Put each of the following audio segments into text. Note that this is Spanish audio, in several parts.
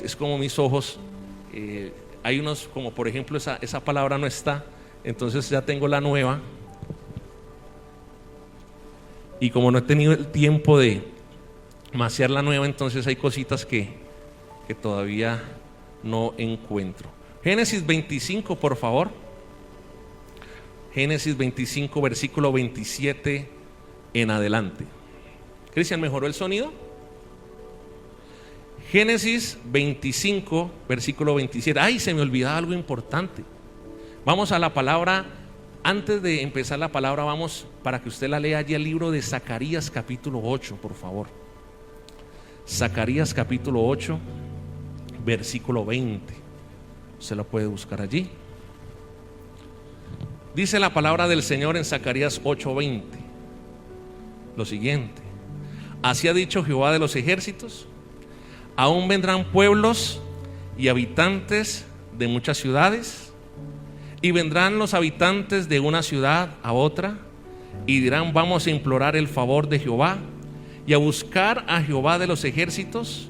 Es como mis ojos, hay unos, como por ejemplo esa palabra no está, entonces ya tengo la nueva, y como no he tenido el tiempo de maciar la nueva, entonces hay cositas que todavía no encuentro. Génesis 25, por favor. Génesis 25, versículo 27 en adelante. Cristian, ¿mejoró el sonido? Génesis 25, versículo 27. Ay, se me olvidaba algo importante. Vamos a la palabra. Antes de empezar la palabra, vamos para que usted la lea allí, el libro de Zacarías capítulo 8, por favor. Zacarías capítulo 8, versículo 20. Se lo puede buscar allí. Dice la palabra del Señor en Zacarías 8:20 lo siguiente: así ha dicho Jehová de los ejércitos, aún vendrán pueblos y habitantes de muchas ciudades, y vendrán los habitantes de una ciudad a otra, y dirán: vamos a implorar el favor de Jehová y a buscar a Jehová de los ejércitos,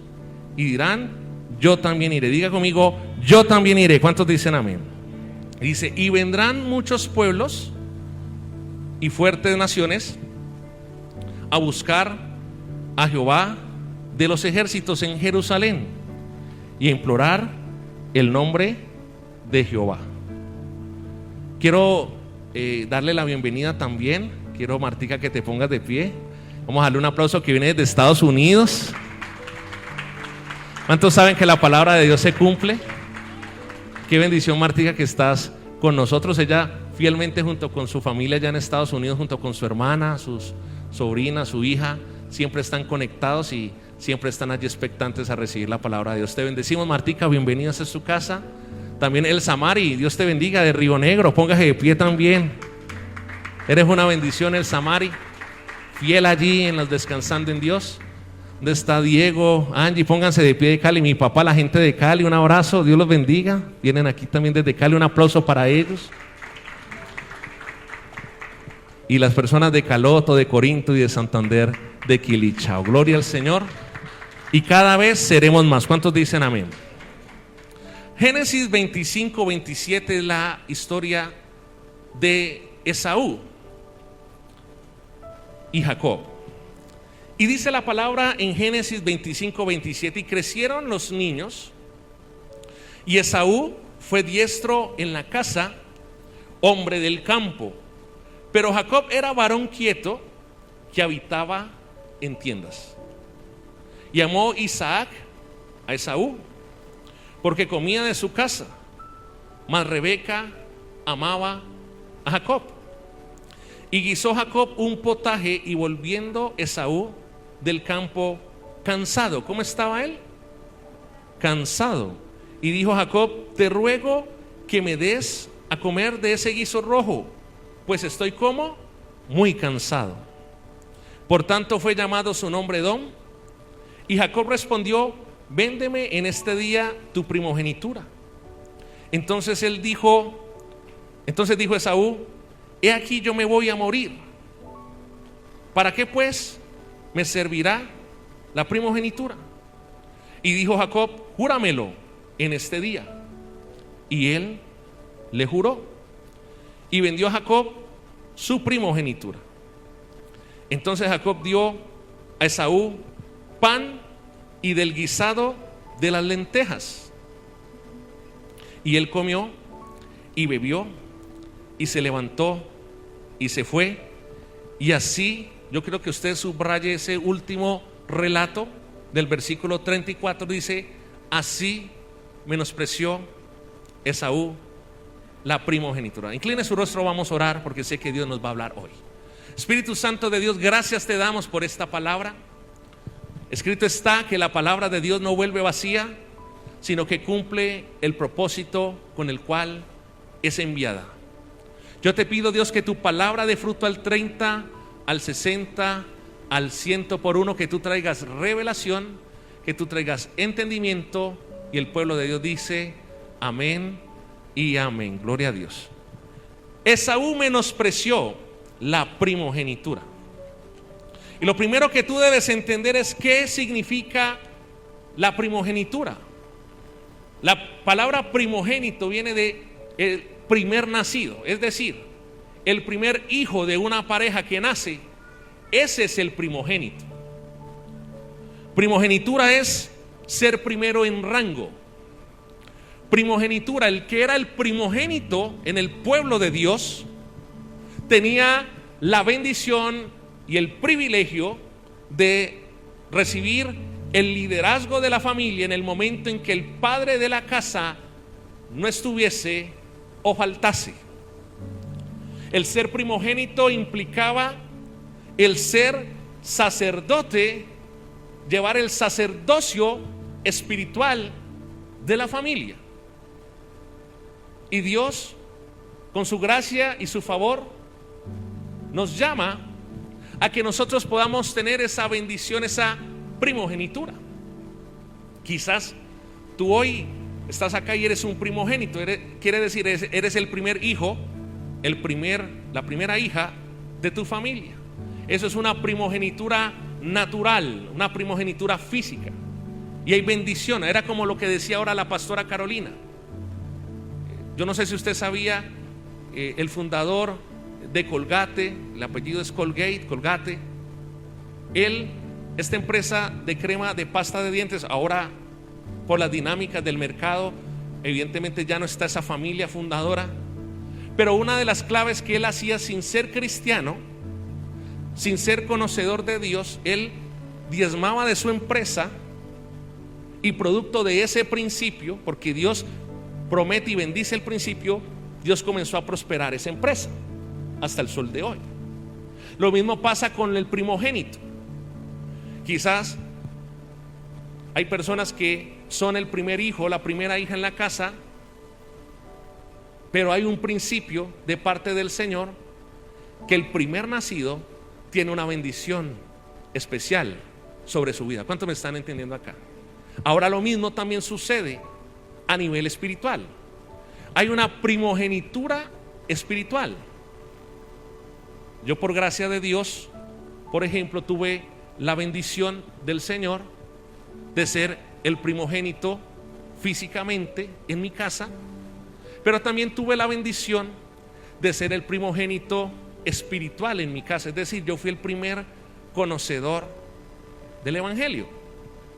y dirán: yo también iré. Diga conmigo: yo también iré. ¿Cuántos dicen amén? Dice: y vendrán muchos pueblos y fuertes naciones a buscar a Jehová de los ejércitos en Jerusalén y a implorar el nombre de Jehová. Quiero darle la bienvenida también. Quiero, Martica, que te pongas de pie. Vamos a darle un aplauso que viene desde Estados Unidos. ¿Cuántos saben que la palabra de Dios se cumple? Qué bendición, Martica, que estás con nosotros. Ella fielmente, junto con su familia allá en Estados Unidos, junto con su hermana, sus sobrinas, su hija, siempre están conectados y siempre están allí expectantes a recibir la palabra de Dios. Te bendecimos, Martica, bienvenidos a su casa. También El Samari, Dios te bendiga, de Río Negro, póngase de pie también. Eres una bendición, El Samari, fiel allí en los Descansando en Dios. ¿Dónde está Diego? Angie, pónganse de pie de Cali. Mi papá, la gente de Cali, un abrazo, Dios los bendiga. Vienen aquí también desde Cali, un aplauso para ellos. Y las personas de Caloto, de Corinto y de Santander, de Quilichao. Gloria al Señor. Y cada vez seremos más. ¿Cuántos dicen amén? Génesis 25, 27 es la historia de Esaú y Jacob. Y dice la palabra en Génesis 25, 27: y crecieron los niños, y Esaú fue diestro en la casa, hombre del campo, pero Jacob era varón quieto, que habitaba en tiendas. Y amó Isaac a Esaú, porque comía de su casa, mas Rebeca amaba a Jacob. Y guisó Jacob un potaje, y volviendo Esaú del campo cansado. ¿Cómo estaba él? Cansado. Y dijo Jacob: te ruego que me des a comer de ese guiso rojo, pues estoy como muy cansado. Por tanto fue llamado su nombre Edom. Y Jacob respondió: véndeme en este día tu primogenitura. Entonces dijo Esaú: he aquí, yo me voy a morir. ¿Para qué pues me servirá la primogenitura? Y dijo Jacob: júramelo en este día. Y él le juró, y vendió a Jacob su primogenitura. Entonces Jacob dio a Esaú pan y del guisado de las lentejas, y él comió y bebió, y se levantó y se fue. Y así, yo creo que usted subraye ese último relato del versículo 34. Dice: así menospreció Esaú la primogenitura. Incline su rostro, vamos a orar, porque sé que Dios nos va a hablar hoy. Espíritu Santo de Dios, gracias te damos por esta palabra. Escrito está que la palabra de Dios no vuelve vacía, sino que cumple el propósito con el cual es enviada. Yo te pido, Dios, que tu palabra dé fruto al 30, al 60, al 100 por uno, que tú traigas revelación, que tú traigas entendimiento. Y el pueblo de Dios dice: amén y amén. Gloria a Dios. Esaú menospreció la primogenitura. Y lo primero que tú debes entender es qué significa la primogenitura. La palabra primogénito viene de el primer nacido, es decir, el primer hijo de una pareja que nace, ese es el primogénito. Primogenitura es ser primero en rango. Primogenitura, el que era el primogénito en el pueblo de Dios, tenía la bendición y el privilegio de recibir el liderazgo de la familia en el momento en que el padre de la casa no estuviese o faltase. El ser primogénito implicaba el ser sacerdote, llevar el sacerdocio espiritual de la familia. Y Dios, con su gracia y su favor, nos llama a que nosotros podamos tener esa bendición, esa primogenitura. Quizás tú hoy estás acá y eres un primogénito, quiere decir eres el primer hijo, la primera hija de tu familia. Eso es una primogenitura natural, una primogenitura física. Y hay bendición. Era como lo que decía ahora la pastora Carolina. Yo no sé si usted sabía, el fundador de Colgate, el apellido es Colgate, esta empresa de crema de pasta de dientes, ahora por las dinámicas del mercado, evidentemente ya no está esa familia fundadora, pero una de las claves que él hacía sin ser cristiano, sin ser conocedor de Dios, él diezmaba de su empresa y producto de ese principio, porque Dios promete y bendice el principio, Dios comenzó a prosperar esa empresa hasta el sol de hoy. Lo mismo pasa con el primogénito. Quizás hay personas que son el primer hijo, la primera hija en la casa, pero hay un principio de parte del Señor que el primer nacido tiene una bendición especial sobre su vida. ¿Cuántos me están entendiendo acá? Ahora lo mismo también sucede a nivel espiritual. Hay una primogenitura espiritual. Yo, por gracia de Dios, por ejemplo, tuve la bendición del Señor de ser el primogénito físicamente en mi casa, pero también tuve la bendición de ser el primogénito espiritual en mi casa. Es decir, yo fui el primer conocedor del evangelio.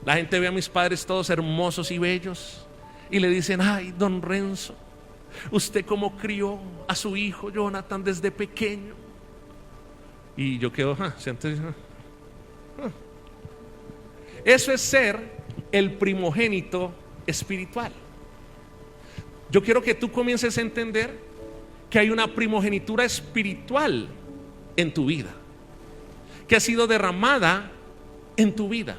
La gente ve a mis padres todos hermosos y bellos y le dicen: ay, don Renzo, usted cómo crió a su hijo Jonathan desde pequeño. Y yo quedo, Eso es ser el primogénito espiritual. Yo quiero que tú comiences a entender que hay una primogenitura espiritual en tu vida, que ha sido derramada en tu vida,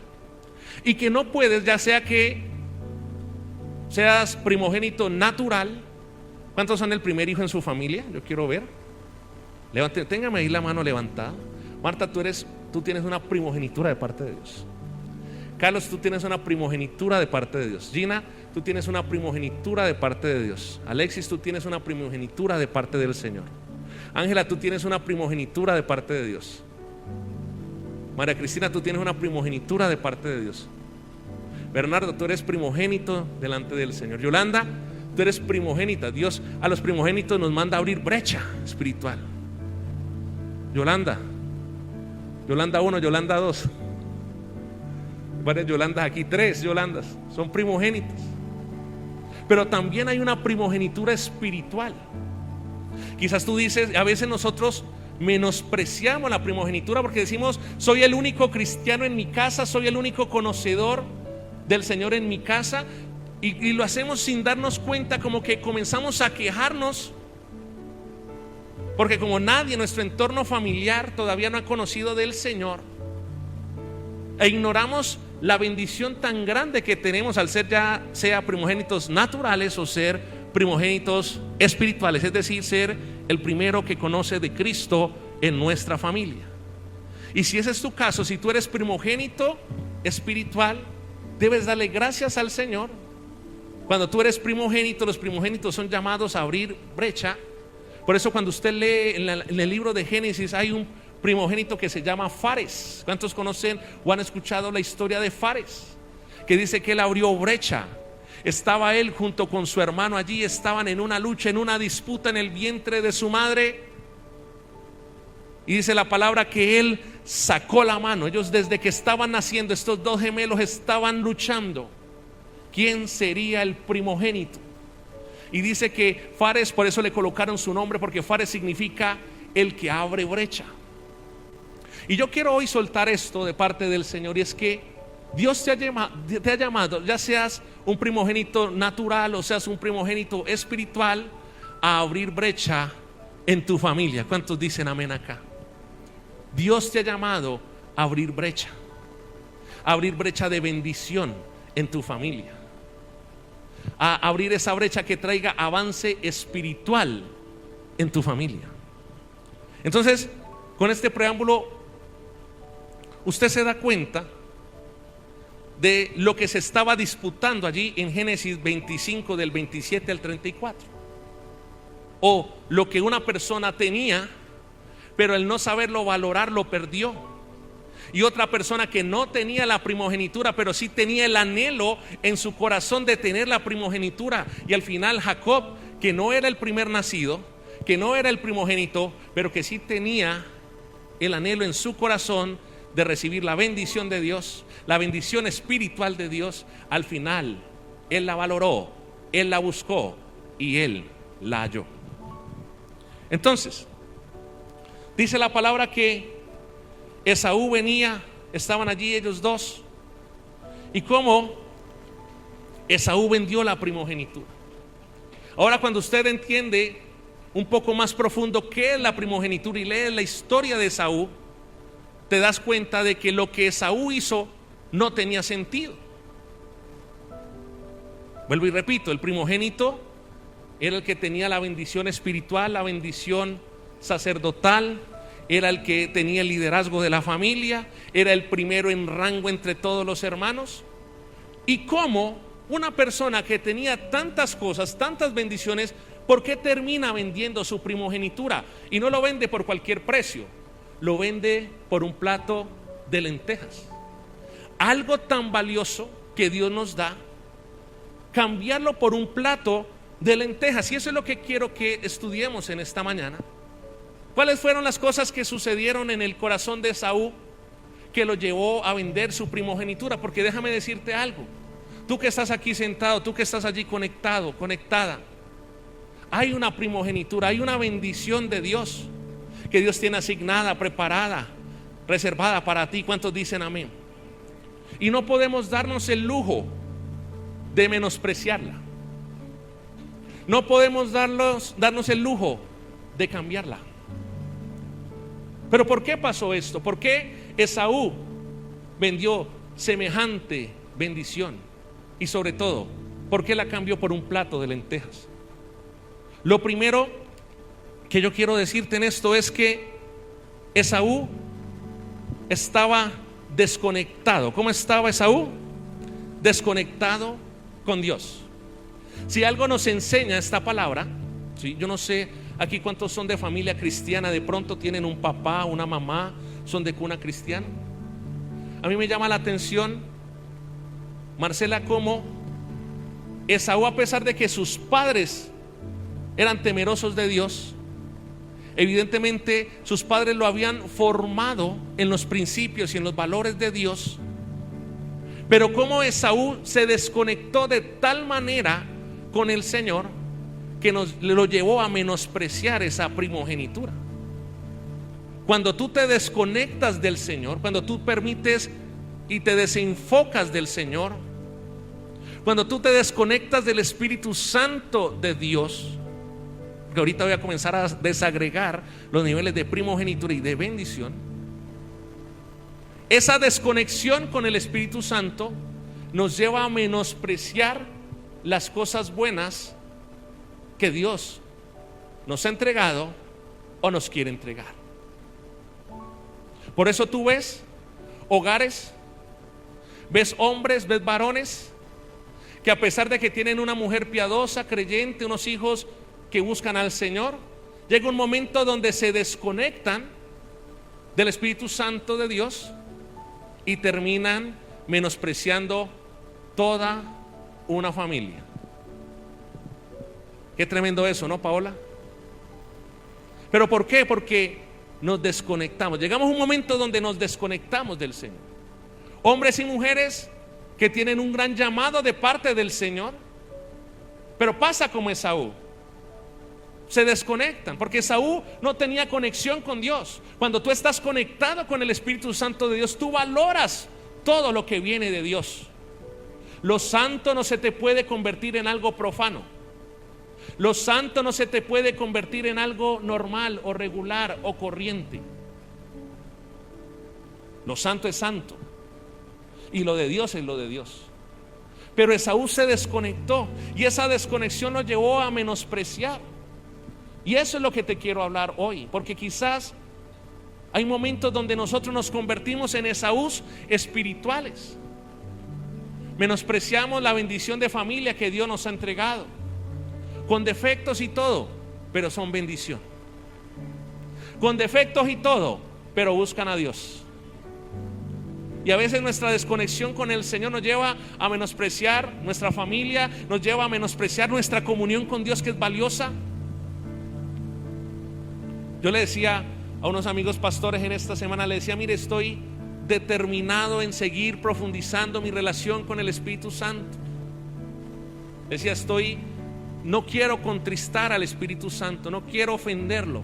y que no puedes, ya sea que seas primogénito natural. ¿Cuántos son el primer hijo en su familia? Yo quiero ver. Téngame ahí la mano levantada. Marta, tú tienes una primogenitura de parte de Dios. Carlos, tú tienes una primogenitura de parte de Dios. Gina, tú tienes una primogenitura de parte de Dios. Alexis, tú tienes una primogenitura de parte del Señor. Ángela, tú tienes una primogenitura de parte de Dios. María Cristina, tú tienes una primogenitura de parte de Dios. Bernardo, tú eres primogénito delante del Señor. Yolanda, tú eres primogénita. Dios a los primogénitos nos manda a abrir brecha espiritual. Yolanda 1, Yolanda 2. Varias Yolandas aquí, 3 Yolandas, son primogénitas. Pero también hay una primogenitura espiritual. Quizás tú dices, a veces nosotros menospreciamos la primogenitura porque decimos: soy el único cristiano en mi casa, soy el único conocedor del Señor en mi casa, y lo hacemos sin darnos cuenta, como que comenzamos a quejarnos porque como nadie en nuestro entorno familiar todavía no ha conocido del Señor, e ignoramos la bendición tan grande que tenemos al ser, ya sea primogénitos naturales o ser primogénitos espirituales, es decir, ser el primero que conoce de Cristo en nuestra familia. Y si ese es tu caso, si tú eres primogénito espiritual, debes darle gracias al Señor. Cuando tú eres primogénito, los primogénitos son llamados a abrir brecha. Por eso cuando usted lee en el libro de Génesis, hay un primogénito que se llama Fares. ¿Cuántos conocen o han escuchado la historia de Fares? Que dice que él abrió brecha. Estaba él junto con su hermano allí, estaban en una lucha, en una disputa en el vientre de su madre. Y dice la palabra que él sacó la mano. Ellos desde que estaban naciendo, estos dos gemelos estaban luchando. ¿Quién sería el primogénito? Y dice que Fares, por eso le colocaron su nombre, porque Fares significa el que abre brecha. Y yo quiero hoy soltar esto de parte del Señor, y es que Dios te ha llamado, ya seas un primogénito natural o seas un primogénito espiritual, a abrir brecha en tu familia. ¿Cuántos dicen amén acá? Dios te ha llamado a abrir brecha de bendición en tu familia, a abrir esa brecha que traiga avance espiritual en tu familia. Entonces, con este preámbulo, usted se da cuenta de lo que se estaba disputando allí en Génesis 25 del 27 al 34, o lo que una persona tenía, pero al no saberlo valorar lo perdió, y otra persona que no tenía la primogenitura, pero sí tenía el anhelo en su corazón de tener la primogenitura, y al final Jacob, que no era el primer nacido, que no era el primogénito, pero que sí tenía el anhelo en su corazón de recibir la bendición de Dios, la bendición espiritual de Dios, al final él la valoró, él la buscó y él la halló. Entonces, dice la palabra que Esaú venía, estaban allí ellos dos, y cómo Esaú vendió la primogenitura. Ahora, cuando usted entiende un poco más profundo qué es la primogenitura y lee la historia de Esaú, te das cuenta de que lo que Esaú hizo no tenía sentido. Vuelvo y repito, el primogénito era el que tenía la bendición espiritual, la bendición sacerdotal, era el que tenía el liderazgo de la familia, era el primero en rango entre todos los hermanos. Y cómo una persona que tenía tantas cosas, tantas bendiciones, ¿por qué termina vendiendo su primogenitura? Y no lo vende por cualquier precio, lo vende por un plato de lentejas. Algo tan valioso que Dios nos da, cambiarlo por un plato de lentejas. Y eso es lo que quiero que estudiemos en esta mañana. ¿Cuáles fueron las cosas que sucedieron en el corazón de Esaú que lo llevó a vender su primogenitura? Porque déjame decirte algo, tú que estás aquí sentado, tú que estás allí conectado, conectada, hay una primogenitura, hay una bendición de Dios que Dios tiene asignada, preparada, reservada para ti. ¿Cuántos dicen amén? Y no podemos darnos el lujo de menospreciarla. No podemos darnos el lujo de cambiarla. Pero ¿por qué pasó esto? ¿Por qué Esaú vendió semejante bendición? Y sobre todo, ¿por qué la cambió por un plato de lentejas? Lo primero que yo quiero decirte en esto es que Esaú estaba desconectado. ¿Cómo estaba Esaú? Desconectado con Dios. Si algo nos enseña esta palabra, ¿sí? Yo no sé aquí cuántos son de familia cristiana, de pronto tienen un papá, una mamá, son de cuna cristiana. A mí me llama la atención, Marcela, cómo Esaú, a pesar de que sus padres eran temerosos de Dios, evidentemente sus padres lo habían formado en los principios y en los valores de Dios, pero cómo Esaú se desconectó de tal manera con el Señor que lo llevó a menospreciar esa primogenitura. Cuando tú te desconectas del Señor, cuando tú permites y te desenfocas del Señor, cuando tú te desconectas del Espíritu Santo de Dios, que ahorita voy a comenzar a desagregar los niveles de primogenitura y de bendición, esa desconexión con el Espíritu Santo nos lleva a menospreciar las cosas buenas que Dios nos ha entregado o nos quiere entregar. Por eso tú ves hogares, ves hombres, ves varones que a pesar de que tienen una mujer piadosa, creyente, unos hijos que buscan al Señor, llega un momento donde se desconectan del Espíritu Santo de Dios y terminan menospreciando toda una familia. Qué tremendo eso, ¿no, Paola? ¿Pero por qué? Porque nos desconectamos. Llegamos a un momento donde nos desconectamos del Señor. Hombres y mujeres que tienen un gran llamado de parte del Señor, pero pasa como Esaú. Se desconectan, porque Esaú no tenía conexión con Dios. Cuando tú estás conectado con el Espíritu Santo de Dios, tú valoras todo lo que viene de Dios. Lo santo no se te puede convertir en algo profano. Lo santo no se te puede convertir en algo normal o regular o corriente. Lo santo es santo y lo de Dios es lo de Dios. Pero Esaú se desconectó y esa desconexión lo llevó a menospreciar. Y eso es lo que te quiero hablar hoy, porque quizás hay momentos donde nosotros nos convertimos en Esaús espirituales. Menospreciamos la bendición de familia que Dios nos ha entregado, con defectos y todo, pero son bendición. Con defectos y todo, pero buscan a Dios. Y a veces nuestra desconexión con el Señor nos lleva a menospreciar nuestra familia, nos lleva a menospreciar nuestra comunión con Dios, que es valiosa. Yo le decía a unos amigos pastores en esta semana, le decía: mire, estoy determinado en seguir profundizando mi relación con el Espíritu Santo. Decía, no quiero contristar al Espíritu Santo, no quiero ofenderlo,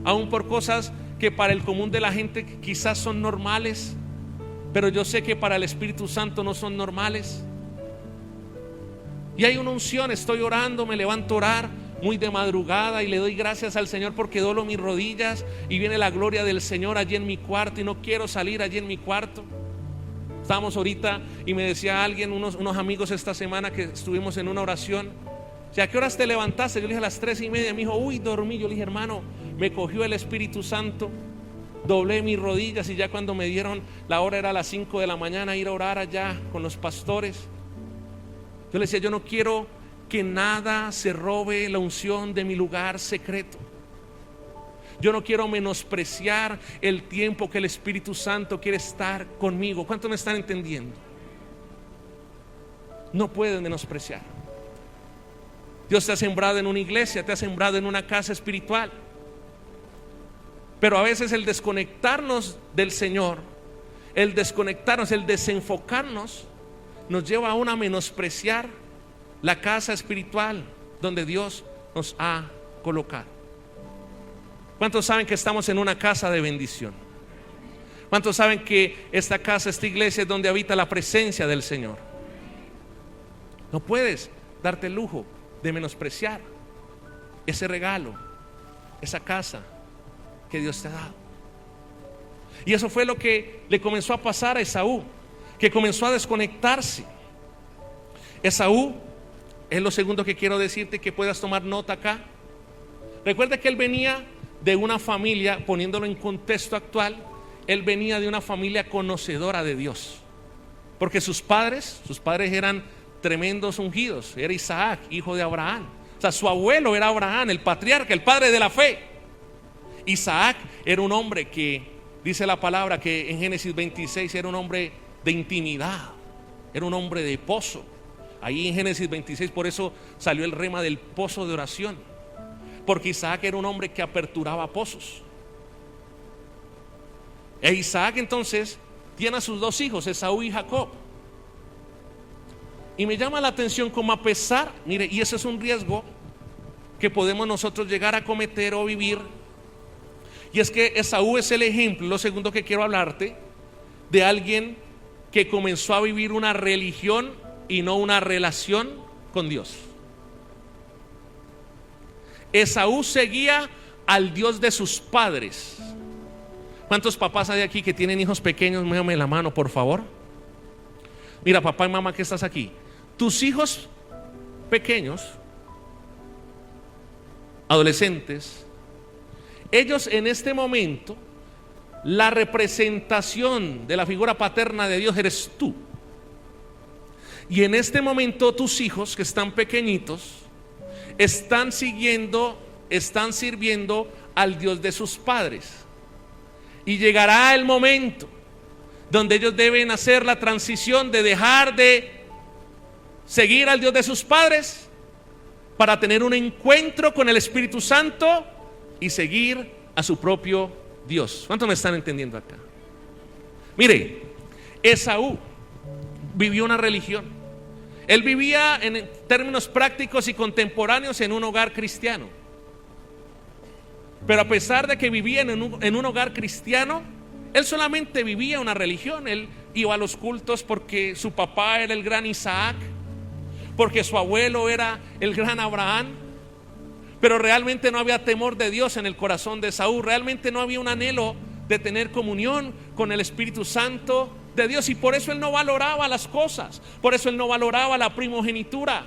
aun por cosas que para el común de la gente quizás son normales, pero yo sé que para el Espíritu Santo no son normales. Y hay una unción, estoy orando, me levanto a orar muy de madrugada y le doy gracias al Señor porque doblo mis rodillas y viene la gloria del Señor allí en mi cuarto y no quiero salir allí en mi cuarto. Estábamos ahorita y me decía alguien, unos amigos esta semana que estuvimos en una oración: ¿a qué horas te levantaste? Yo le dije a las 3:30. Me dijo: uy, dormí. Yo le dije: hermano, me cogió el Espíritu Santo, doblé mis rodillas y ya cuando me dieron la hora era a las 5 de la mañana, ir a orar allá con los pastores. Yo le decía: yo no quiero que nada se robe la unción de mi lugar secreto. Yo no quiero menospreciar el tiempo que el Espíritu Santo quiere estar conmigo. ¿Cuántos me están entendiendo? No puedes menospreciar. Dios te ha sembrado en una iglesia, te ha sembrado en una casa espiritual, pero a veces el desconectarnos del Señor, el desconectarnos, el desenfocarnos, nos lleva aún a menospreciar la casa espiritual donde Dios nos ha colocado. ¿Cuántos saben que estamos en una casa de bendición? ¿Cuántos saben que esta casa, esta iglesia es donde habita la presencia del Señor? No puedes darte el lujo de menospreciar ese regalo, esa casa que Dios te ha dado. Y eso fue lo que le comenzó a pasar a Esaú, que comenzó a desconectarse. Esaú es lo segundo que quiero decirte, que puedas tomar nota acá. Recuerda que él venía de una familia, poniéndolo en contexto actual, él venía de una familia conocedora de Dios, porque sus padres eran tremendos ungidos. Era Isaac, hijo de Abraham. O sea, su abuelo era Abraham, el patriarca, el padre de la fe. Isaac era un hombre que, dice la palabra que en Génesis 26, era un hombre de intimidad, era un hombre de pozo. Ahí en Génesis 26, por eso salió el rema del pozo de oración, porque Isaac era un hombre que aperturaba pozos. E Isaac entonces tiene a sus dos hijos, Esaú y Jacob. Y me llama la atención como, a pesar, mire, y ese es un riesgo que podemos nosotros llegar a cometer o vivir, y es que Esaú es el ejemplo, lo segundo que quiero hablarte, de alguien que comenzó a vivir una religión y no una relación con Dios. Esaú seguía al Dios de sus padres. ¿Cuántos papás hay aquí que tienen hijos pequeños? Muévame la mano, por favor. Mira, papá y mamá que estás aquí, tus hijos pequeños, adolescentes, ellos en este momento, la representación de la figura paterna de Dios eres tú. Y en este momento tus hijos que están pequeñitos están sirviendo al Dios de sus padres. Y llegará el momento donde ellos deben hacer la transición de dejar de seguir al Dios de sus padres para tener un encuentro con el Espíritu Santo y seguir a su propio Dios. ¿Cuántos me están entendiendo acá? Mire, Esaú vivió una religión. Él vivía en términos prácticos y contemporáneos en un hogar cristiano. Pero a pesar de que vivía en un hogar cristiano, él solamente vivía una religión. Él iba a los cultos porque su papá era el gran Isaac, porque su abuelo era el gran Abraham. Pero realmente no había temor de Dios en el corazón de Esaú. Realmente no había un anhelo de tener comunión con el Espíritu Santo de Dios. Y por eso él no valoraba las cosas. Por eso él no valoraba la primogenitura.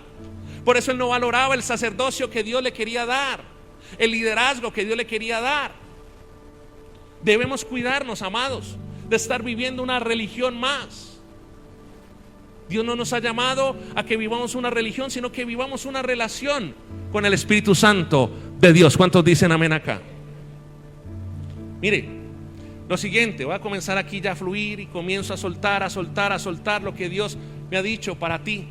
Por eso él no valoraba el sacerdocio que Dios le quería dar, el liderazgo que Dios le quería dar. Debemos cuidarnos, amados, de estar viviendo una religión más. Dios no nos ha llamado a que vivamos una religión, sino que vivamos una relación con el Espíritu Santo de Dios. ¿Cuántos dicen amén acá? Mire, lo siguiente, voy a comenzar aquí ya a fluir y comienzo a soltar lo que Dios me ha dicho para ti.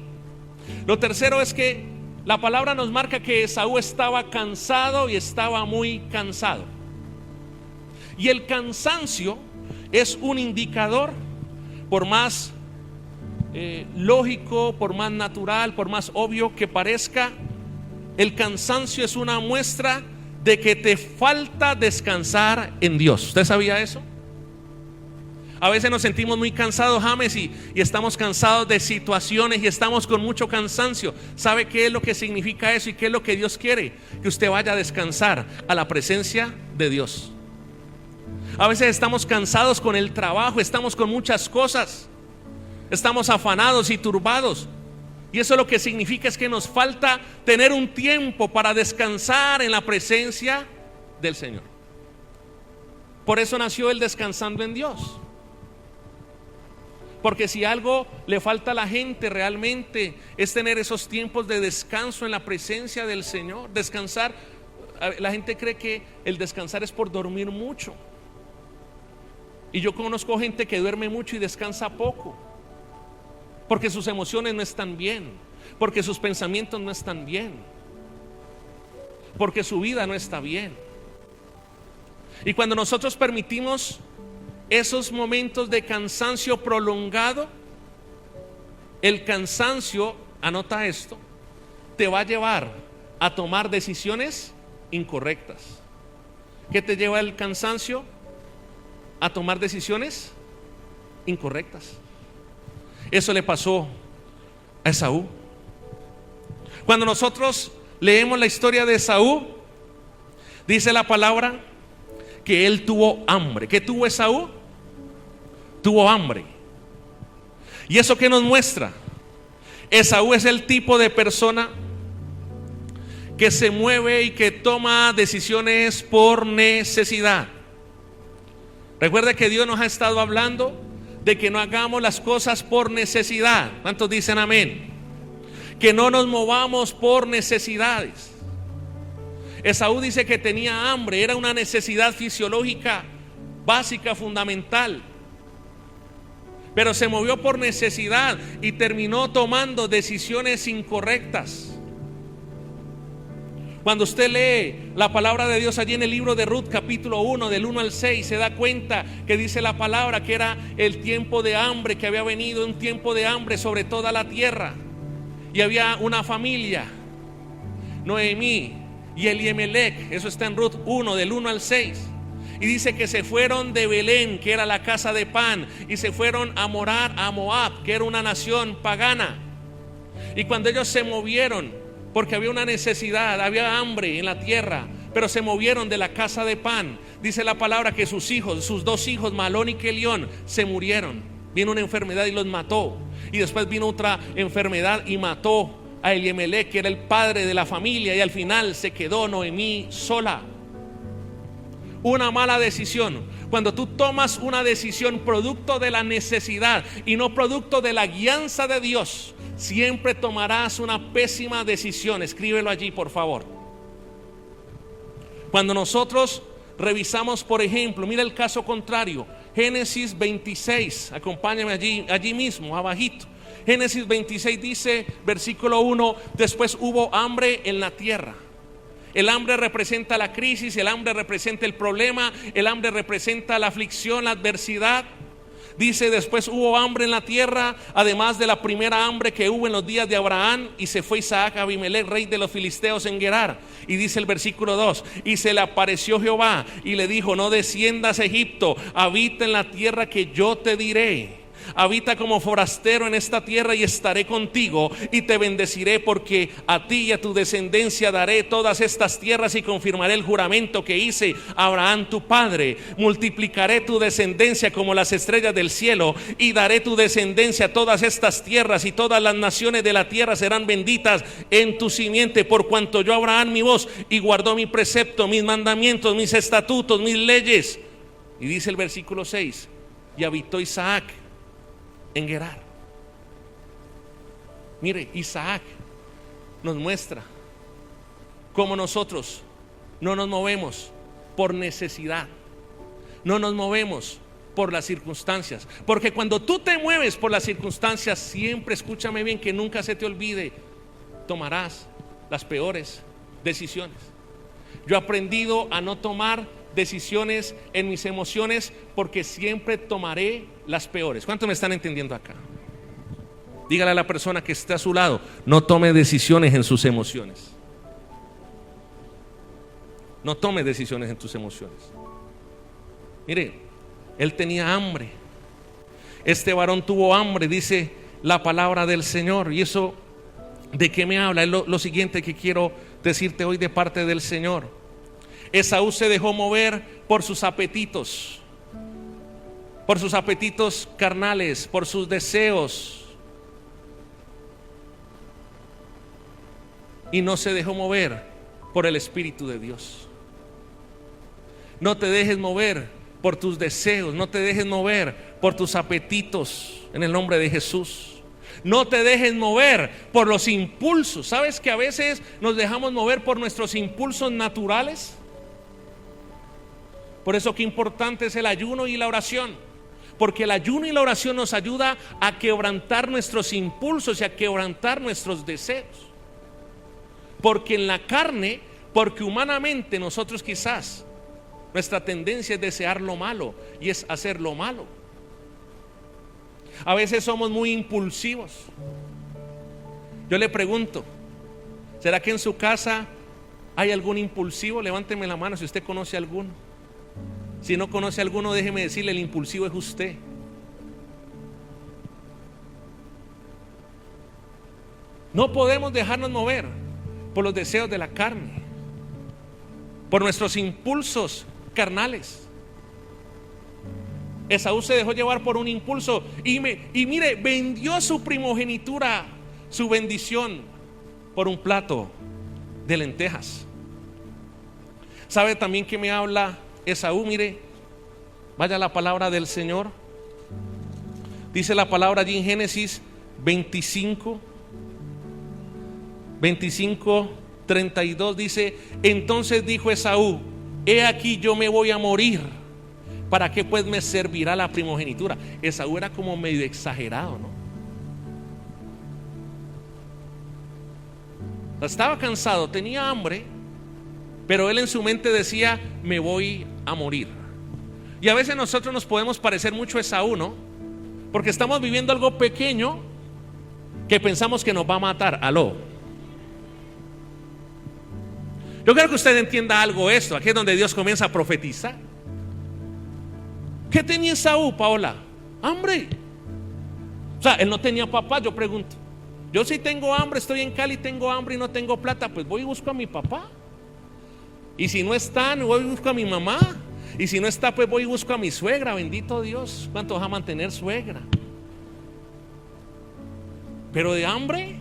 Lo tercero es que la palabra nos marca que Esaú estaba cansado y estaba muy cansado. Y el cansancio es un indicador, por más lógico, por más natural, por más obvio que parezca, el cansancio es una muestra de que te falta descansar en Dios. ¿Usted sabía eso? A veces nos sentimos muy cansados, James, y estamos cansados de situaciones y estamos con mucho cansancio. ¿Sabe qué es lo que significa eso y qué es lo que Dios quiere? Que usted vaya a descansar a la presencia de Dios. A veces estamos cansados con el trabajo, estamos con muchas cosas, estamos afanados y turbados. Y eso lo que significa es que nos falta tener un tiempo para descansar en la presencia del Señor. Por eso nació el Descansando en Dios. Porque si algo le falta a la gente realmente es tener esos tiempos de descanso en la presencia del Señor. Descansar, la gente cree que el descansar es por dormir mucho. Y yo conozco gente que duerme mucho y descansa poco, porque sus emociones no están bien, porque sus pensamientos no están bien, porque su vida no está bien. Y cuando nosotros permitimos esos momentos de cansancio prolongado, el cansancio, anota esto, te va a llevar a tomar decisiones incorrectas. ¿Qué te lleva el cansancio? A tomar decisiones incorrectas. Eso le pasó a Esaú. Cuando nosotros leemos la historia de Esaú, dice la palabra que él tuvo hambre. ¿Qué tuvo Esaú? Tuvo hambre. ¿Y eso qué nos muestra? Esaú es el tipo de persona que se mueve y que toma decisiones por necesidad. Recuerda que Dios nos ha estado hablando de que no hagamos las cosas por necesidad. ¿Cuántos dicen amén? Que no nos movamos por necesidades. Esaú dice que tenía hambre, era una necesidad fisiológica básica, fundamental. Pero se movió por necesidad y terminó tomando decisiones incorrectas. Cuando usted lee la palabra de Dios allí en el libro de Ruth, capítulo 1, del 1 al 6, se da cuenta que dice la palabra que era el tiempo de hambre que había venido, un tiempo de hambre sobre toda la tierra. Y había una familia, Noemí y Elimelech, eso está en Ruth 1, del 1 al 6. Y dice que se fueron de Belén, que era la casa de pan, y se fueron a morar a Moab, que era una nación pagana. Y cuando ellos se movieron, porque había una necesidad, había hambre en la tierra, pero se movieron de la casa de pan, dice la palabra que sus hijos, sus dos hijos, Malón y Kelión, se murieron. Vino una enfermedad y los mató. Y después vino otra enfermedad y mató a Elimelech, que era el padre de la familia, y al final se quedó Noemí sola. Una mala decisión. Cuando tú tomas una decisión producto de la necesidad y no producto de la guianza de Dios, siempre tomarás una pésima decisión. Escríbelo allí, por favor. Cuando nosotros revisamos, por ejemplo, mira el caso contrario, Génesis 26, acompáñame allí mismo, abajito. Génesis 26 dice, versículo 1, después hubo hambre en la tierra. El hambre representa la crisis, el hambre representa el problema, el hambre representa la aflicción, la adversidad. Dice, después hubo hambre en la tierra, además de la primera hambre que hubo en los días de Abraham, y se fue Isaac a Abimelech, rey de los filisteos, en Gerar. Y dice el versículo 2, y se le apareció Jehová y le dijo, no desciendas a Egipto, habita en la tierra que yo te diré. Habita como forastero en esta tierra y estaré contigo y te bendeciré, porque a ti y a tu descendencia daré todas estas tierras y confirmaré el juramento que hice a Abraham tu padre. Multiplicaré tu descendencia como las estrellas del cielo y daré tu descendencia a todas estas tierras, y todas las naciones de la tierra serán benditas en tu simiente, por cuanto yo Abraham mi voz y guardó mi precepto, mis mandamientos, mis estatutos, mis leyes. Y dice el versículo 6, y habitó Isaac en Gerar. Mire, Isaac nos muestra cómo nosotros no nos movemos por necesidad, no nos movemos por las circunstancias, porque cuando tú te mueves por las circunstancias, siempre, escúchame bien, que nunca se te olvide, tomarás las peores decisiones. Yo he aprendido a no tomar decisiones en mis emociones, porque siempre tomaré las peores. ¿Cuántos me están entendiendo acá? Dígale a la persona que está a su lado, no tome decisiones en sus emociones. No tome decisiones en tus emociones. Mire, él tenía hambre. Este varón tuvo hambre, dice la palabra del Señor. Y eso, ¿de qué me habla? Es lo siguiente que quiero decirte hoy de parte del Señor. Esaú se dejó mover por sus apetitos carnales, por sus deseos, y no se dejó mover por el Espíritu de Dios. No te dejes mover por tus deseos, no te dejes mover por tus apetitos, en el nombre de Jesús. No te dejes mover por los impulsos. ¿Sabes que a veces nos dejamos mover por nuestros impulsos naturales? Por eso qué importante es el ayuno y la oración, porque el ayuno y la oración nos ayuda a quebrantar nuestros impulsos y a quebrantar nuestros deseos. Porque en la carne, porque humanamente nosotros quizás nuestra tendencia es desear lo malo y es hacer lo malo. A veces somos muy impulsivos. Yo le pregunto, ¿será que en su casa hay algún impulsivo? Levánteme la mano si usted conoce alguno. Si no conoce alguno, déjeme decirle, el impulsivo es usted. No podemos dejarnos mover por los deseos de la carne, por nuestros impulsos carnales. Esaú se dejó llevar por un impulso y mire, vendió su primogenitura, su bendición, por un plato de lentejas. ¿Sabe también que me habla Esaú? Mire, vaya la palabra del Señor. Dice la palabra allí en Génesis 25:32, dice: entonces dijo Esaú: he aquí yo me voy a morir, ¿para qué pues me servirá la primogenitura? Esaú era como medio exagerado, ¿no? Estaba cansado, tenía hambre, pero él en su mente decía: me voy a morir. Y a veces nosotros nos podemos parecer mucho a Esaú, ¿no? Porque estamos viviendo algo pequeño que pensamos que nos va a matar. Aló. Yo quiero que usted entienda algo esto. Aquí es donde Dios comienza a profetizar. ¿Qué tenía Esaú, Paola? Hambre. O sea, él no tenía papá, yo pregunto. Yo sí tengo hambre, estoy en Cali, tengo hambre y no tengo plata, pues voy y busco a mi papá. Y si no está, voy y busco a mi mamá. Y si no está, pues voy y busco a mi suegra. Bendito Dios, ¿cuánto vas a mantener suegra? Pero de hambre.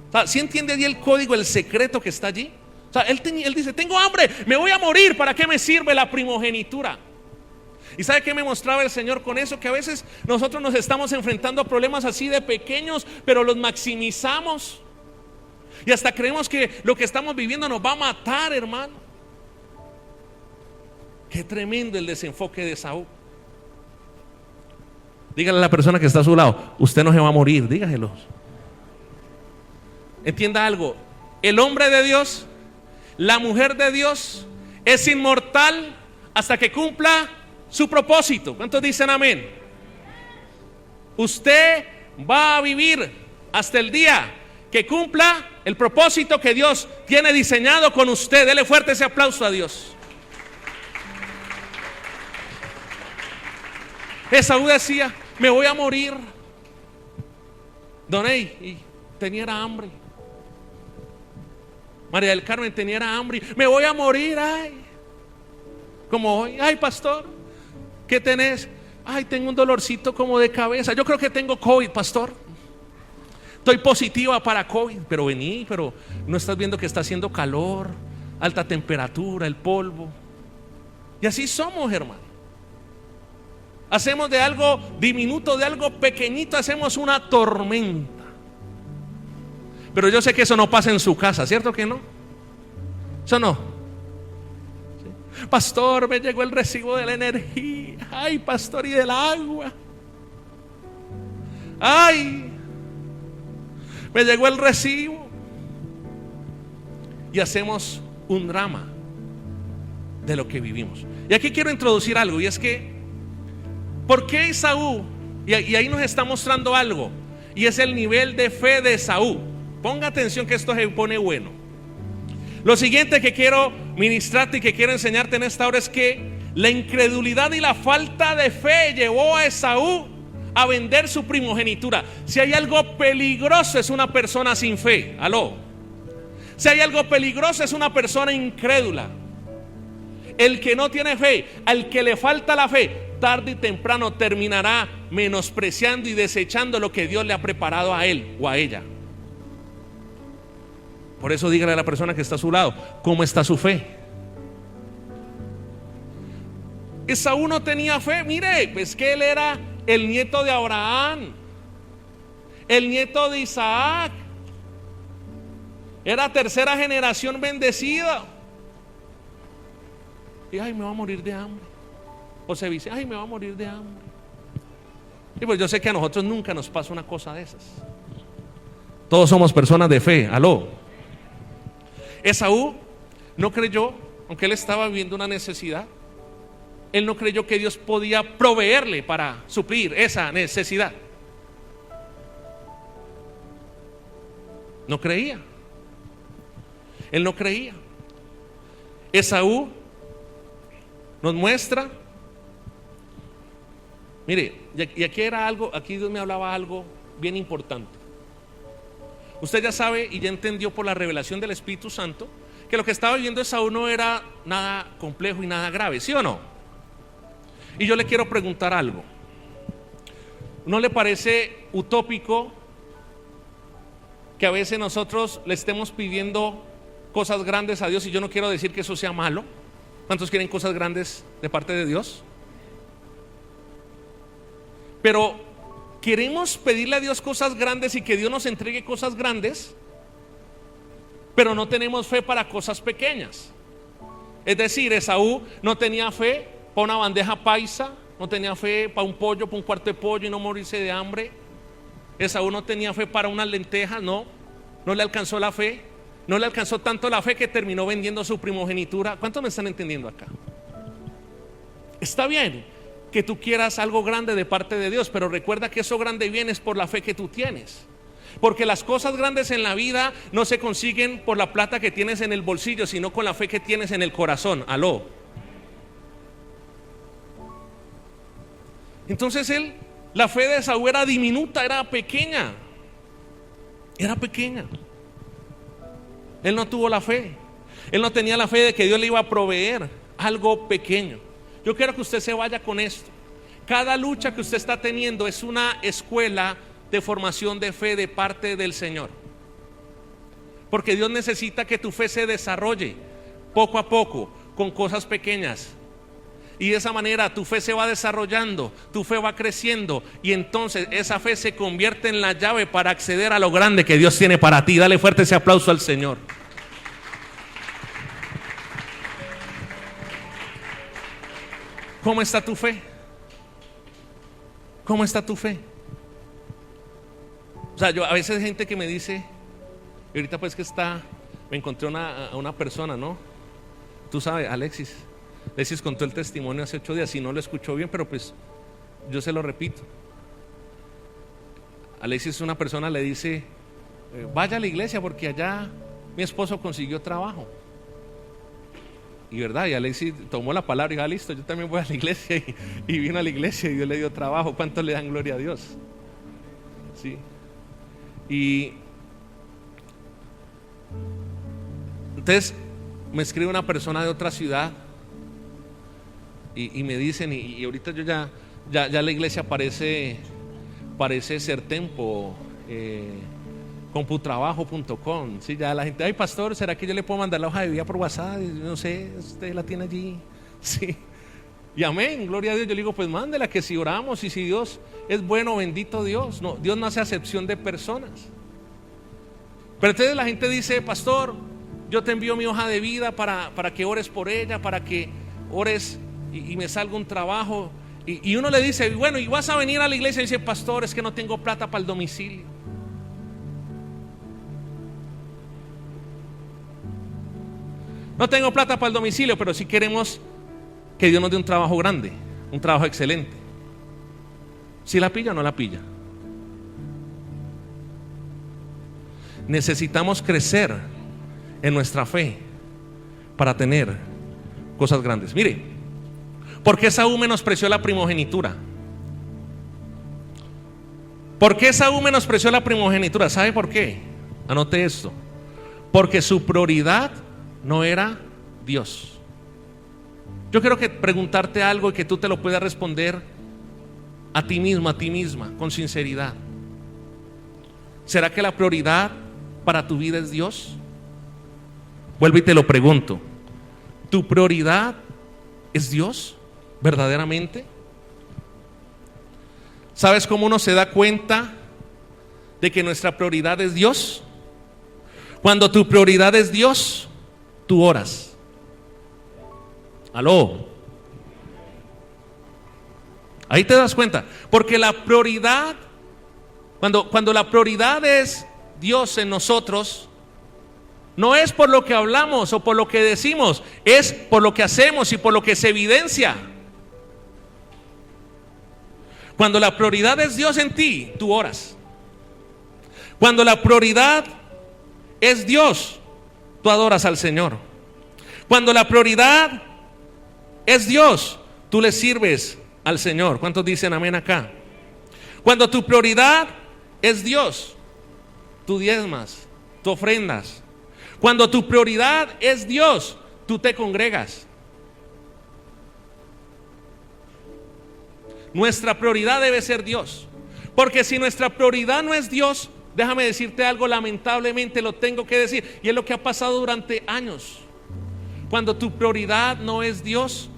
O sea, ¿sí entiende allí el código, el secreto que está allí? O sea, él dice: tengo hambre, me voy a morir, ¿para qué me sirve la primogenitura? ¿Y sabe qué me mostraba el Señor con eso? Que a veces nosotros nos estamos enfrentando a problemas así de pequeños, pero los maximizamos. Y hasta creemos que lo que estamos viviendo nos va a matar, hermano. Qué tremendo el desenfoque de Esaú. Dígale a la persona que está a su lado, usted no se va a morir, dígaselo. Entienda algo, el hombre de Dios, la mujer de Dios es inmortal hasta que cumpla su propósito. ¿Cuántos dicen amén? Usted va a vivir hasta el día que cumpla el propósito que Dios tiene diseñado con usted. Dele fuerte ese aplauso a Dios. Esaú decía, me voy a morir. Doney, y tenía hambre. María del Carmen tenía hambre. Me voy a morir, ay. Como hoy, ay pastor, ¿qué tenés? Ay, tengo un dolorcito como de cabeza. Yo creo que tengo COVID, pastor. Estoy positiva para COVID. Pero vení, pero no estás viendo que está haciendo calor, alta temperatura, el polvo. Y así somos, hermano. Hacemos de algo diminuto, de algo pequeñito, hacemos una tormenta. Pero yo sé que eso no pasa en su casa, ¿cierto que no? Eso no. ¿Sí? Pastor, me llegó el recibo de la energía. Ay, pastor, y del agua. Ay, me llegó el recibo. Y hacemos un drama de lo que vivimos. Y aquí quiero introducir algo, y es que ¿por qué Esaú? Y ahí nos está mostrando algo, y es el nivel de fe de Esaú. Ponga atención que esto se pone bueno. Lo siguiente que quiero ministrarte y que quiero enseñarte en esta hora es que la incredulidad y la falta de fe llevó a Esaú a vender su primogenitura. Si hay algo peligroso es una persona sin fe. Aló. Si hay algo peligroso es una persona incrédula. El que no tiene fe, al que le falta la fe, tarde y temprano terminará menospreciando y desechando lo que Dios le ha preparado a él o a ella. Por eso dígale a la persona que está a su lado, ¿cómo está su fe? Esaú no tenía fe. Mire, pues que él era el nieto de Abraham, el nieto de Isaac, era tercera generación bendecida. Y ay, me va a morir de hambre. O se dice, ay, me va a morir de hambre. Y pues yo sé que a nosotros nunca nos pasa una cosa de esas. Todos somos personas de fe. Aló. Esaú no creyó, aunque él estaba viviendo una necesidad, él no creyó que Dios podía proveerle para suplir esa necesidad. No creía. Él no creía. Esaú nos muestra, mire, y aquí era algo, aquí Dios me hablaba algo bien importante. Usted ya sabe y ya entendió por la revelación del Espíritu Santo que lo que estaba viviendo Esaú no era nada complejo y nada grave, ¿sí o no? Y yo le quiero preguntar algo. ¿No le parece utópico que a veces nosotros le estemos pidiendo cosas grandes a Dios? Y yo no quiero decir que eso sea malo. ¿Cuántos quieren cosas grandes de parte de Dios? Pero queremos pedirle a Dios cosas grandes y que Dios nos entregue cosas grandes, pero no tenemos fe para cosas pequeñas. Es decir, Esaú no tenía fe para una bandeja paisa, no tenía fe para un pollo, para un cuarto de pollo y no morirse de hambre. Esaú no tenía fe para unas lentejas, no le alcanzó la fe. No le alcanzó tanto la fe que terminó vendiendo su primogenitura. ¿Cuántos me están entendiendo acá? Está bien que tú quieras algo grande de parte de Dios, pero recuerda que eso grande viene es por la fe que tú tienes. Porque las cosas grandes en la vida no se consiguen por la plata que tienes en el bolsillo, sino con la fe que tienes en el corazón. Aló. Entonces la fe de Esaú era diminuta, era pequeña. Era pequeña. Él no tuvo la fe. Él no tenía la fe de que Dios le iba a proveer algo pequeño. Yo quiero que usted se vaya con esto. Cada lucha que usted está teniendo es una escuela de formación de fe de parte del Señor. Porque Dios necesita que tu fe se desarrolle poco a poco, con cosas pequeñas. Y de esa manera tu fe se va desarrollando, tu fe va creciendo, y entonces esa fe se convierte en la llave para acceder a lo grande que Dios tiene para ti. Dale fuerte ese aplauso al Señor. ¿Cómo está tu fe? ¿Cómo está tu fe? O sea, yo a veces hay gente que me dice, y ahorita pues me encontré a una persona, ¿no? Tú sabes, Alexis contó el testimonio hace 8 días, si no lo escuchó bien, pero pues yo se lo repito. Alexis, una persona le dice, vaya a la iglesia porque allá mi esposo consiguió trabajo. Y verdad, y Alexis tomó la palabra y dijo, listo, yo también voy a la iglesia, y vino a la iglesia y Dios le dio trabajo. ¿Cuánto le dan gloria a Dios? Sí. Y entonces me escribe una persona de otra ciudad y me dicen, y ahorita yo ya la iglesia parece Sertempo, computrabajo.com, ¿sí? Ya la gente, ay pastor, ¿será que yo le puedo mandar la hoja de vida por WhatsApp? No sé, usted la tiene allí, sí. Y amén, gloria a Dios. Yo le digo, pues mándela, que si oramos y si Dios es bueno, bendito Dios. No, Dios no hace acepción de personas. Pero entonces la gente dice, pastor, yo te envío mi hoja de vida para que ores por ella, para que ores y me salga un trabajo. Y uno le dice, bueno, ¿y vas a venir a la iglesia? Y dice, pastor, es que no tengo plata para el domicilio. No tengo plata para el domicilio, pero sí queremos que Dios nos dé un trabajo grande, un trabajo excelente. ¿Si la pilla o no la pilla? Necesitamos crecer en nuestra fe para tener cosas grandes. Mire, ¿por qué Esaú menospreció la primogenitura? ¿Por qué Esaú menospreció la primogenitura? ¿Sabe por qué? Anote esto. Porque su prioridad no era Dios. Yo quiero preguntarte algo y que tú te lo puedas responder a ti mismo, a ti misma, con sinceridad. ¿Será que la prioridad para tu vida es Dios? Vuelvo y te lo pregunto. ¿Tu prioridad es Dios verdaderamente? ¿Sabes cómo uno se da cuenta de que nuestra prioridad es Dios? Cuando tu prioridad es Dios, tú oras. Aló. Ahí te das cuenta. Porque la prioridad, cuando la prioridad es Dios en nosotros, no es por lo que hablamos o por lo que decimos, es por lo que hacemos y por lo que se evidencia. Cuando la prioridad es Dios en ti, tú oras. Cuando la prioridad es Dios, tú adoras al Señor. Cuando la prioridad es Dios, tú le sirves al Señor. ¿Cuántos dicen amén acá? Cuando tu prioridad es Dios, tú diezmas, tú ofrendas. Cuando tu prioridad es Dios, tú te congregas. Nuestra prioridad debe ser Dios. Porque si nuestra prioridad no es Dios, déjame decirte algo, lamentablemente lo tengo que decir, y es lo que ha pasado durante años. Cuando tu prioridad no es Dios,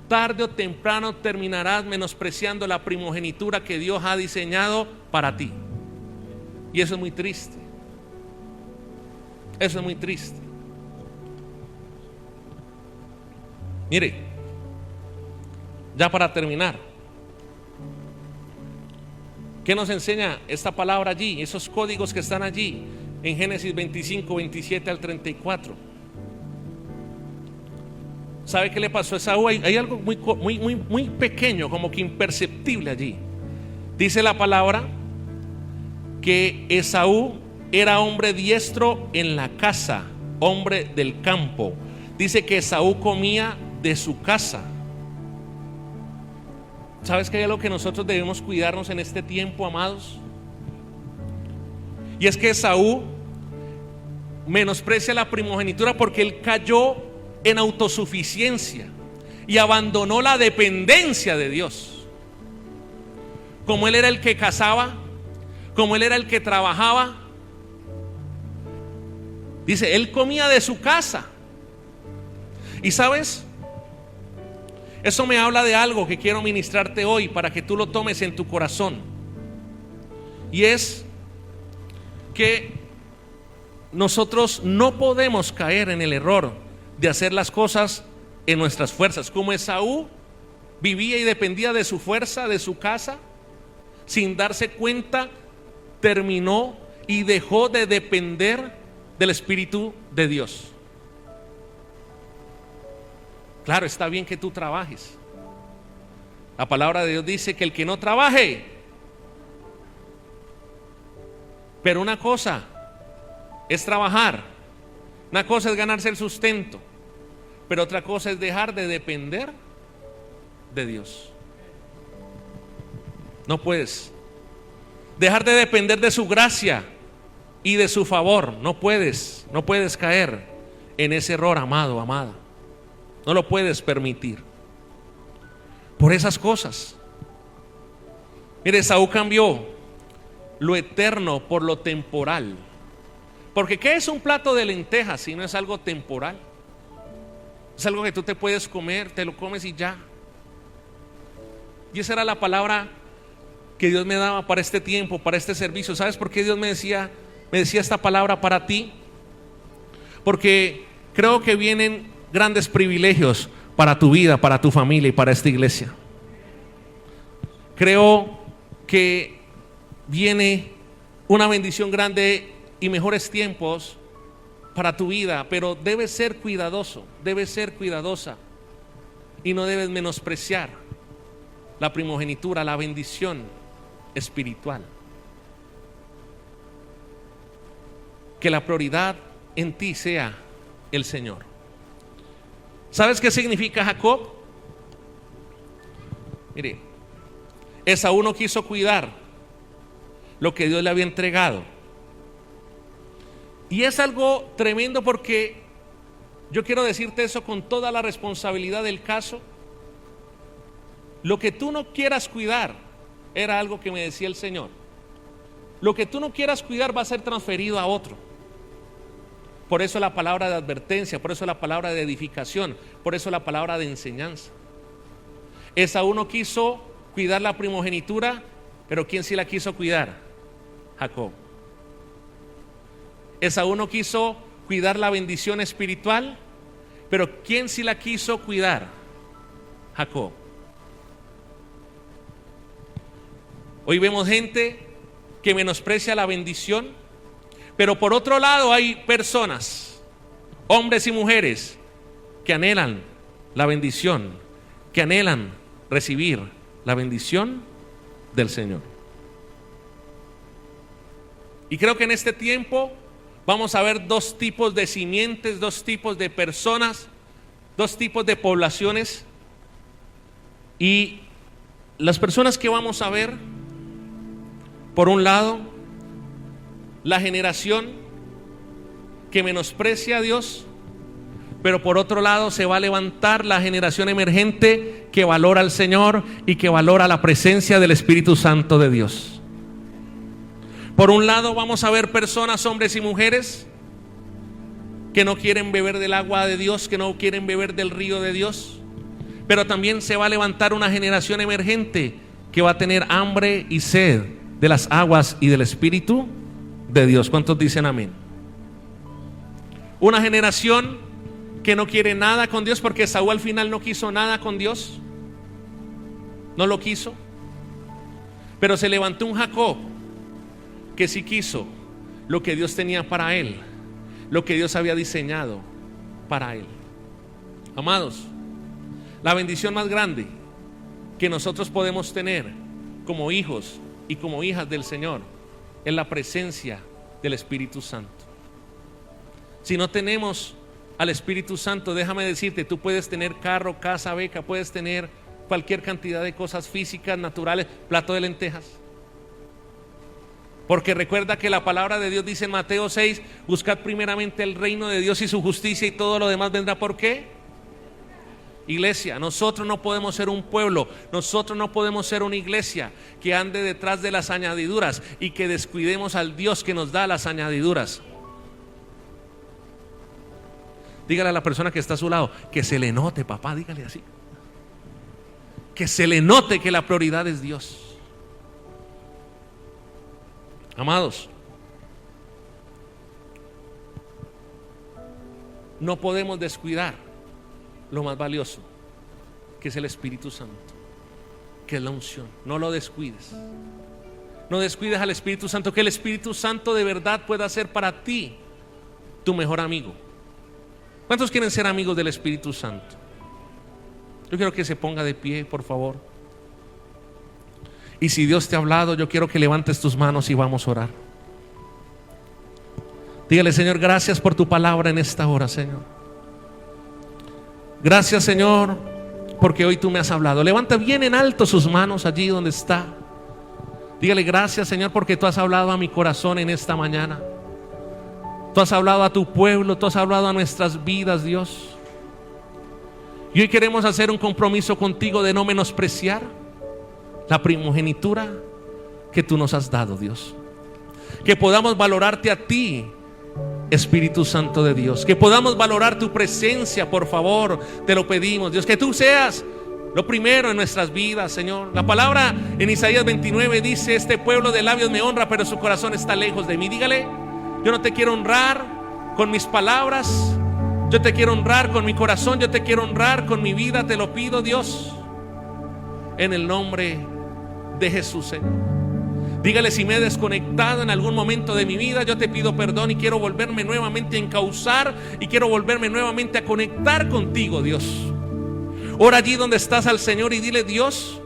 tarde o temprano terminarás menospreciando la primogenitura que Dios ha diseñado para ti. Y eso es muy triste. Eso es muy triste. Mire, ya para terminar, ¿qué nos enseña esta palabra allí? Esos códigos que están allí en Génesis 25, 27 al 34. ¿Sabe qué le pasó a Esaú? Hay algo muy pequeño, como que imperceptible allí. Dice la palabra que Esaú era hombre diestro en la casa, hombre del campo. Dice que Esaú comía de su casa. ¿Sabes que hay algo que nosotros debemos cuidarnos en este tiempo, amados? Y es que Esaú menosprecia la primogenitura porque él cayó en autosuficiencia y abandonó la dependencia de Dios. Como él era el que cazaba, como él era el que trabajaba, dice, él comía de su casa. Y sabes, eso me habla de algo que quiero ministrarte hoy para que tú lo tomes en tu corazón. Y es que nosotros no podemos caer en el error de hacer las cosas en nuestras fuerzas. Como Esaú vivía y dependía de su fuerza, de su casa, sin darse cuenta, terminó y dejó de depender del Espíritu de Dios. Claro, está bien que tú trabajes. La palabra de Dios dice que el que no trabaje. Pero una cosa es trabajar, una cosa es ganarse el sustento, pero otra cosa es dejar de depender de Dios. No puedes dejar de depender de su gracia y de su favor. No puedes caer en ese error, amado, amada. No lo puedes permitir por esas cosas. Mire, Esaú cambió lo eterno por lo temporal. Porque ¿qué es un plato de lentejas si no es algo temporal? Es algo que tú te puedes comer, te lo comes y ya. Y esa era la palabra que Dios me daba para este tiempo, para este servicio. ¿Sabes por qué Dios me decía esta palabra para ti? Porque creo que vienen grandes privilegios para tu vida, para tu familia y para esta iglesia. Creo que viene una bendición grande y mejores tiempos para tu vida, pero debes ser cuidadoso, debes ser cuidadosa y no debes menospreciar la primogenitura, la bendición espiritual. Que la prioridad en ti sea el Señor. ¿Sabes qué significa Jacob? Mire, Esaú no quiso cuidar lo que Dios le había entregado. Y es algo tremendo porque yo quiero decirte eso con toda la responsabilidad del caso. Lo que tú no quieras cuidar, era algo que me decía el Señor. Lo que tú no quieras cuidar va a ser transferido a otro. Por eso la palabra de advertencia, por eso la palabra de edificación, por eso la palabra de enseñanza. Esaú no quiso cuidar la primogenitura, pero ¿quién sí la quiso cuidar? Jacob. Esaú no quiso cuidar la bendición espiritual, pero ¿quién sí la quiso cuidar? Jacob. Hoy vemos gente que menosprecia la bendición, pero por otro lado hay personas, hombres y mujeres, que anhelan la bendición, que anhelan recibir la bendición del Señor. Y creo que en este tiempo vamos a ver dos tipos de simientes, dos tipos de personas, dos tipos de poblaciones. Y las personas que vamos a ver, por un lado, la generación que menosprecia a Dios, pero por otro lado se va a levantar la generación emergente que valora al Señor y que valora la presencia del Espíritu Santo de Dios. Por un lado vamos a ver personas, hombres y mujeres, que no quieren beber del agua de Dios, que no quieren beber del río de Dios, pero también se va a levantar una generación emergente que va a tener hambre y sed de las aguas y del Espíritu de Dios. ¿Cuántos dicen amén? Una generación que no quiere nada con Dios, porque Saúl al final no quiso nada con Dios, no lo quiso, pero se levantó un Jacob que sí quiso lo que Dios tenía para él, lo que Dios había diseñado para él. Amados, la bendición más grande que nosotros podemos tener como hijos y como hijas del Señor es la presencia del Espíritu Santo. Si no tenemos al Espíritu Santo, déjame decirte, tú puedes tener carro, casa, beca, puedes tener cualquier cantidad de cosas físicas, naturales, plato de lentejas. Porque recuerda que la palabra de Dios dice en Mateo 6, buscad primeramente el reino de Dios y su justicia y todo lo demás vendrá. ¿Por qué? Iglesia, nosotros no podemos ser un pueblo, nosotros no podemos ser una iglesia que ande detrás de las añadiduras y que descuidemos al Dios que nos da las añadiduras. Dígale a la persona que está a su lado, que se le note, papá, dígale así, que se le note que la prioridad es Dios. Amados, no podemos descuidar lo más valioso, que es el Espíritu Santo, que es la unción. No lo descuides. No descuides al Espíritu Santo, que el Espíritu Santo de verdad pueda ser para ti tu mejor amigo. ¿Cuántos quieren ser amigos del Espíritu Santo? Yo quiero que se ponga de pie, por favor. Y si Dios te ha hablado, yo quiero que levantes tus manos y vamos a orar. Dígale: Señor, gracias por tu palabra en esta hora, Señor. Gracias, Señor, porque hoy tú me has hablado. Levanta bien en alto sus manos allí donde está. Dígale: gracias, Señor, porque tú has hablado a mi corazón en esta mañana. Tú has hablado a tu pueblo, tú has hablado a nuestras vidas, Dios. Y hoy queremos hacer un compromiso contigo de no menospreciar la primogenitura que tú nos has dado, Dios. Que podamos valorarte a ti, Espíritu Santo de Dios. Que podamos valorar tu presencia, por favor, te lo pedimos, Dios. Que tú seas lo primero en nuestras vidas, Señor. La palabra en Isaías 29 dice: este pueblo de labios me honra, pero su corazón está lejos de mí. Dígale: yo no te quiero honrar con mis palabras, yo te quiero honrar con mi corazón, yo te quiero honrar con mi vida. Te lo pido, Dios, en el nombre de Jesús, Señor. Dígale: si me he desconectado en algún momento de mi vida, yo te pido perdón y quiero volverme nuevamente a encauzar y quiero volverme nuevamente a conectar contigo, Dios. Ora allí donde estás al Señor y dile: Dios,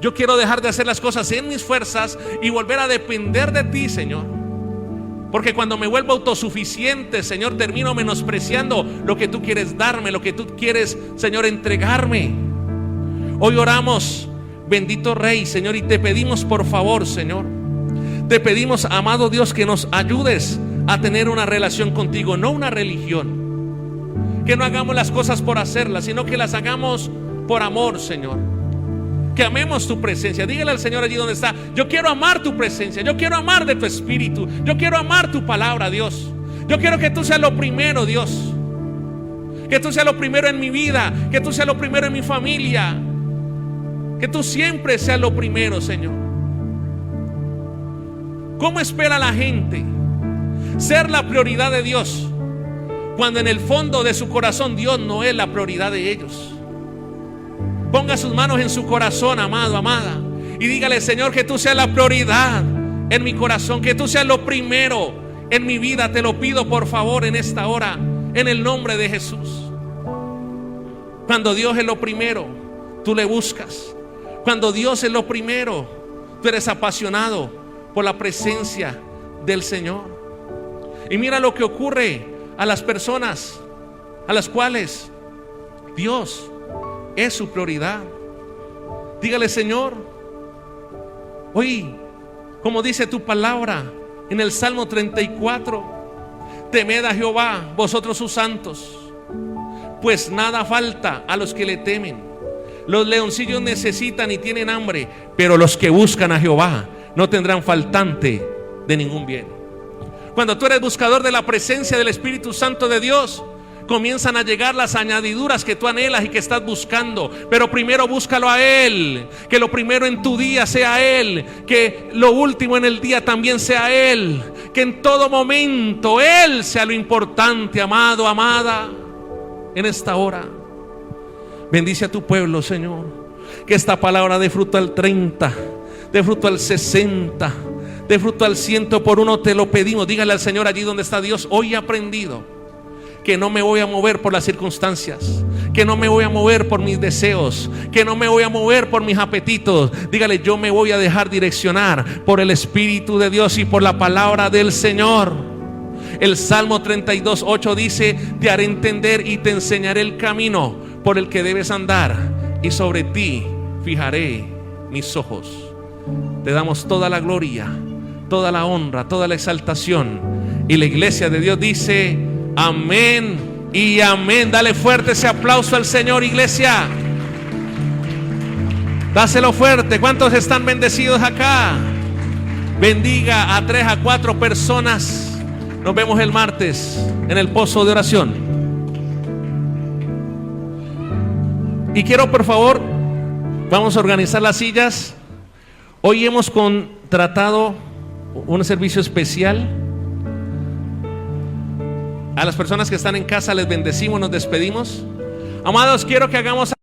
yo quiero dejar de hacer las cosas en mis fuerzas y volver a depender de ti, Señor. Porque cuando me vuelvo autosuficiente, Señor, termino menospreciando lo que tú quieres darme, lo que tú quieres, Señor, entregarme. Hoy oramos, bendito Rey, Señor, y te pedimos, por favor, Señor, te pedimos, amado Dios, que nos ayudes a tener una relación contigo, no una religión. Que no hagamos las cosas por hacerlas, sino que las hagamos por amor, Señor. Que amemos tu presencia. Dígale al Señor allí donde está: yo quiero amar tu presencia, yo quiero amar de tu espíritu, yo quiero amar tu palabra, Dios. Yo quiero que tú seas lo primero, Dios. Que tú seas lo primero en mi vida, que tú seas lo primero en mi familia, que tú siempre seas lo primero, Señor. ¿Cómo espera la gente ser la prioridad de Dios cuando en el fondo de su corazón Dios no es la prioridad de ellos? Ponga sus manos en su corazón, amado, amada, y dígale: Señor, que tú seas la prioridad en mi corazón, que tú seas lo primero en mi vida. Te lo pido, por favor, en esta hora, en el nombre de Jesús. Cuando Dios es lo primero, tú le buscas. Cuando Dios es lo primero, tú eres apasionado por la presencia del Señor. Y mira lo que ocurre a las personas a las cuales Dios es su prioridad. Dígale: Señor, hoy, como dice tu palabra en el Salmo 34, temed a Jehová, vosotros sus santos, pues nada falta a los que le temen. Los leoncillos necesitan y tienen hambre, pero los que buscan a Jehová no tendrán faltante de ningún bien. Cuando tú eres buscador de la presencia del Espíritu Santo de Dios, comienzan a llegar las añadiduras que tú anhelas y que estás buscando. Pero primero búscalo a Él. Que lo primero en tu día sea Él. Que lo último en el día también sea Él. Que en todo momento Él sea lo importante, amado, amada, en esta hora. Bendice a tu pueblo, Señor. Que esta palabra dé fruto al 30, dé fruto al 60, dé fruto al 100 por uno. Te lo pedimos. Dígale al Señor allí donde está: Dios, hoy he aprendido que no me voy a mover por las circunstancias, que no me voy a mover por mis deseos, que no me voy a mover por mis apetitos. Dígale: yo me voy a dejar direccionar por el Espíritu de Dios y por la palabra del Señor. El Salmo 32:8 dice: te haré entender y te enseñaré el camino por el que debes andar, y sobre ti fijaré mis ojos. Te damos toda la gloria, toda la honra, toda la exaltación. Y la iglesia de Dios dice: amén y amén. Dale fuerte ese aplauso al Señor, iglesia. Dáselo fuerte. ¿Cuántos están bendecidos acá? Bendiga a 3 a 4 personas. Nos vemos el martes en el pozo de oración. Y quiero, por favor, vamos a organizar las sillas. Hoy hemos contratado un servicio especial. A las personas que están en casa les bendecimos, nos despedimos. Amados, quiero que hagamos